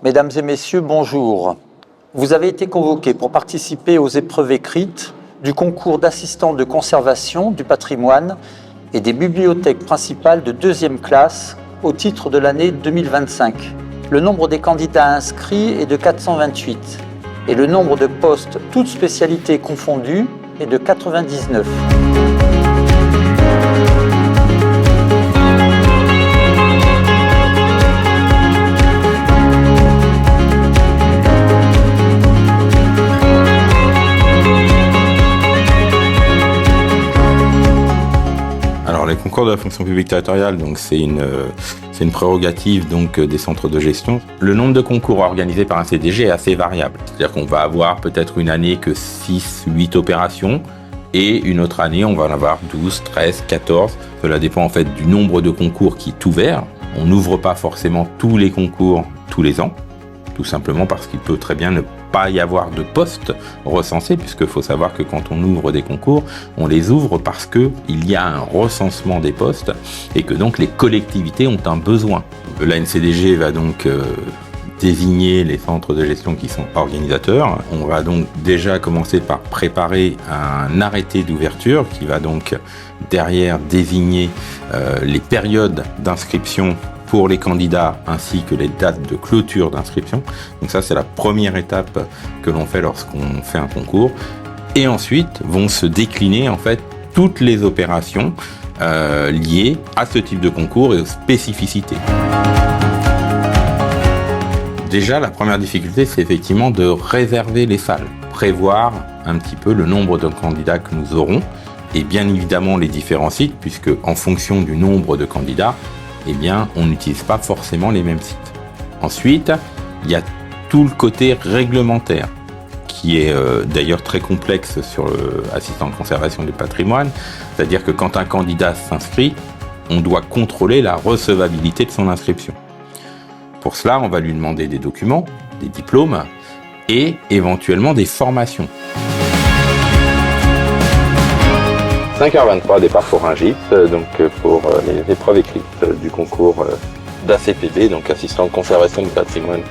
Mesdames et messieurs, bonjour. Vous avez été convoqués pour participer aux épreuves écrites du concours d'assistant de conservation du patrimoine et des bibliothèques principales de 2e classe au titre de l'année 2025. Le nombre des candidats inscrits est de 428 et le nombre de postes, toutes spécialités confondues, est de 99. Alors les concours de la fonction publique territoriale, donc c'est une prérogative donc des centres de gestion. Le nombre de concours organisés par un CDG est assez variable. C'est-à-dire qu'on va avoir peut-être une année que 6, 8 opérations et une autre année on va en avoir 12, 13, 14. Cela dépend en fait du nombre de concours qui est ouvert. On n'ouvre pas forcément tous les concours tous les ans, tout simplement parce qu'il peut très bien ne pas y avoir de postes recensés, puisqu'il faut savoir que quand on ouvre des concours, on les ouvre parce qu'il y a un recensement des postes et que donc les collectivités ont un besoin. L'ANCDG va donc désigner les centres de gestion qui sont organisateurs. On va donc déjà commencer par préparer un arrêté d'ouverture qui va donc derrière désigner les périodes d'inscription pour les candidats ainsi que les dates de clôture d'inscription. Donc ça, c'est la première étape que l'on fait lorsqu'on fait un concours. Et ensuite vont se décliner en fait toutes les opérations liées à ce type de concours et aux spécificités. Déjà, la première difficulté, c'est effectivement de réserver les salles, prévoir un petit peu le nombre de candidats que nous aurons et bien évidemment les différents sites, puisque en fonction du nombre de candidats, eh bien, on n'utilise pas forcément les mêmes sites. Ensuite, il y a tout le côté réglementaire, qui est d'ailleurs très complexe sur l'assistant de conservation du patrimoine. C'est-à-dire que quand un candidat s'inscrit, on doit contrôler la recevabilité de son inscription. Pour cela, on va lui demander des documents, des diplômes et éventuellement des formations. 5h23, départ pour Rungis, donc pour les épreuves écrites du concours d'ACPB, donc assistant de conservation du patrimoine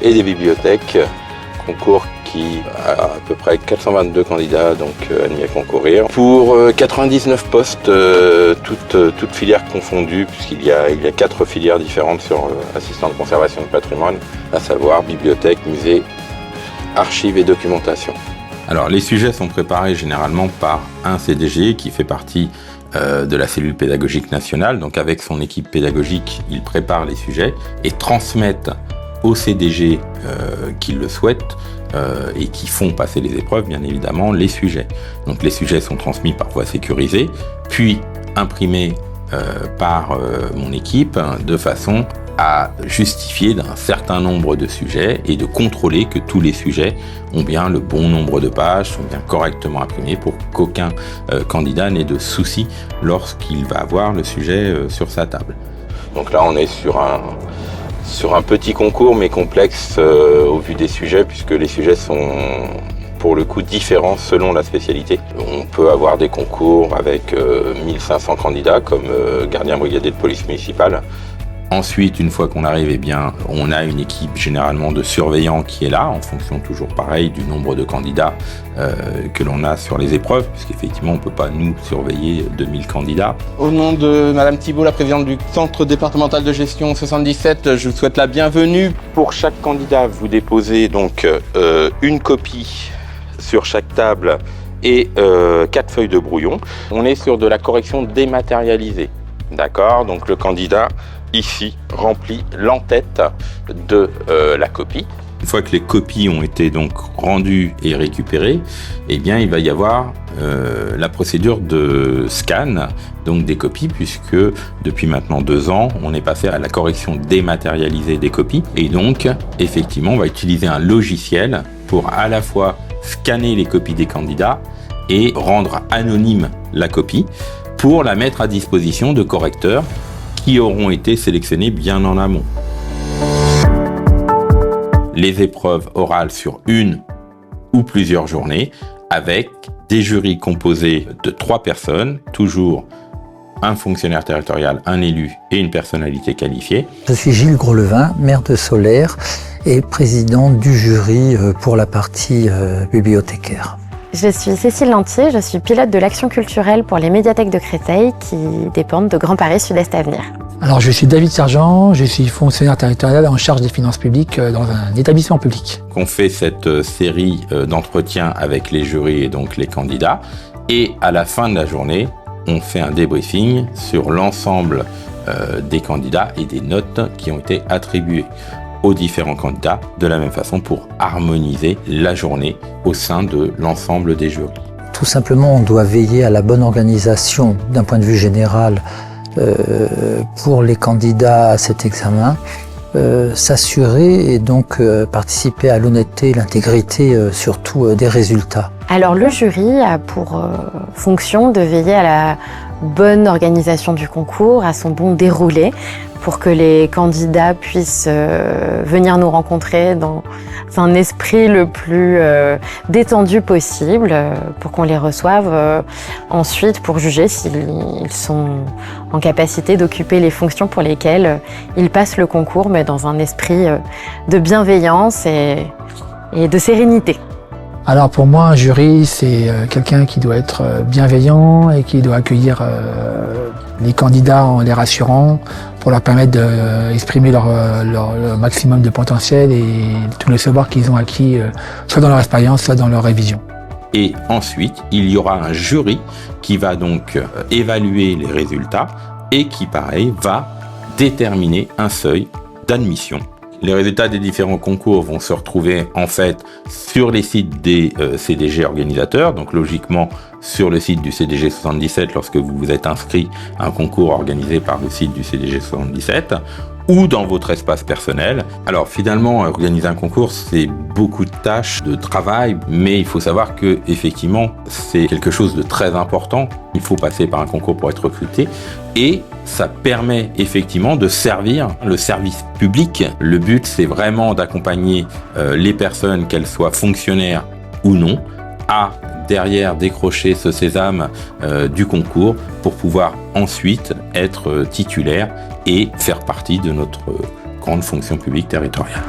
et des bibliothèques, concours qui a à peu près 422 candidats donc admis à concourir. Pour 99 postes, toutes filières confondues, puisqu'il y a 4 filières différentes sur assistant de conservation du patrimoine, à savoir bibliothèque, musée, archives et documentation. Alors, les sujets sont préparés généralement par un CDG qui fait partie de la cellule pédagogique nationale. Donc, avec son équipe pédagogique, il prépare les sujets et transmettent au CDG qui le souhaitent et qui font passer les épreuves, bien évidemment, les sujets. Donc, les sujets sont transmis par voie sécurisée, puis imprimés par mon équipe de façon à justifier d'un certain nombre de sujets et de contrôler que tous les sujets ont bien le bon nombre de pages, sont bien correctement imprimés pour qu'aucun candidat n'ait de soucis lorsqu'il va avoir le sujet sur sa table. Donc là, on est sur un petit concours mais complexe au vu des sujets, puisque les sujets sont pour le coup différents selon la spécialité. On peut avoir des concours avec 1500 candidats comme gardien brigadier de police municipale. Ensuite, une fois qu'on arrive, eh bien, on a une équipe généralement de surveillants qui est là, en fonction toujours pareil du nombre de candidats que l'on a sur les épreuves, puisqu'effectivement, on ne peut pas nous surveiller 2000 candidats. Au nom de Madame Thibault, la présidente du Centre départemental de gestion 77, je vous souhaite la bienvenue. Pour chaque candidat, vous déposez donc une copie sur chaque table et 4 feuilles de brouillon. On est sur de la correction dématérialisée, d'accord? Donc le candidat ici remplit l'entête de la copie. Une fois que les copies ont été donc rendues et récupérées, eh bien il va y avoir la procédure de scan donc des copies, puisque depuis maintenant 2 ans, on est passé à la correction dématérialisée des copies. Et donc effectivement, on va utiliser un logiciel pour à la fois scanner les copies des candidats et rendre anonyme la copie pour la mettre à disposition de correcteurs qui auront été sélectionnés bien en amont. Les épreuves orales sur une ou plusieurs journées avec des jurys composés de 3 personnes, toujours un fonctionnaire territorial, un élu et une personnalité qualifiée. Je suis Gilles Groslevain, maire de Solers, et présidente du jury pour la partie bibliothécaire. Je suis Cécile Lantier, je suis pilote de l'action culturelle pour les médiathèques de Créteil qui dépendent de Grand Paris Sud-Est Avenir. Alors je suis David Sergent, je suis fonctionnaire territorial en charge des finances publiques dans un établissement public. On fait cette série d'entretiens avec les jurys et donc les candidats. Et à la fin de la journée, on fait un débriefing sur l'ensemble des candidats et des notes qui ont été attribuées aux différents candidats de la même façon pour harmoniser la journée au sein de l'ensemble des jurys. Tout simplement, on doit veiller à la bonne organisation d'un point de vue général pour les candidats à cet examen, s'assurer et donc participer à l'honnêteté et l'intégrité surtout des résultats. Alors le jury a pour fonction de veiller à la bonne organisation du concours, à son bon déroulé, pour que les candidats puissent venir nous rencontrer dans un esprit le plus détendu possible, pour qu'on les reçoive ensuite pour juger s'ils sont en capacité d'occuper les fonctions pour lesquelles ils passent le concours, mais dans un esprit de bienveillance et de sérénité. Alors pour moi, un jury, c'est quelqu'un qui doit être bienveillant et qui doit accueillir les candidats en les rassurant pour leur permettre d'exprimer leur maximum de potentiel et tout le savoir qu'ils ont acquis, soit dans leur expérience, soit dans leur révision. Et ensuite, il y aura un jury qui va donc évaluer les résultats et qui, pareil, va déterminer un seuil d'admission. Les résultats des différents concours vont se retrouver en fait sur les sites des CDG organisateurs, donc logiquement sur le site du CDG 77 lorsque vous vous êtes inscrit à un concours organisé par le site du CDG 77, ou dans votre espace personnel. Alors finalement, organiser un concours, c'est beaucoup de tâches, de travail, mais il faut savoir que effectivement, c'est quelque chose de très important. Il faut passer par un concours pour être recruté et ça permet effectivement de servir le service public. Le but, c'est vraiment d'accompagner les personnes, qu'elles soient fonctionnaires ou non, à derrière décrocher ce sésame du concours pour pouvoir ensuite être titulaire et faire partie de notre grande fonction publique territoriale.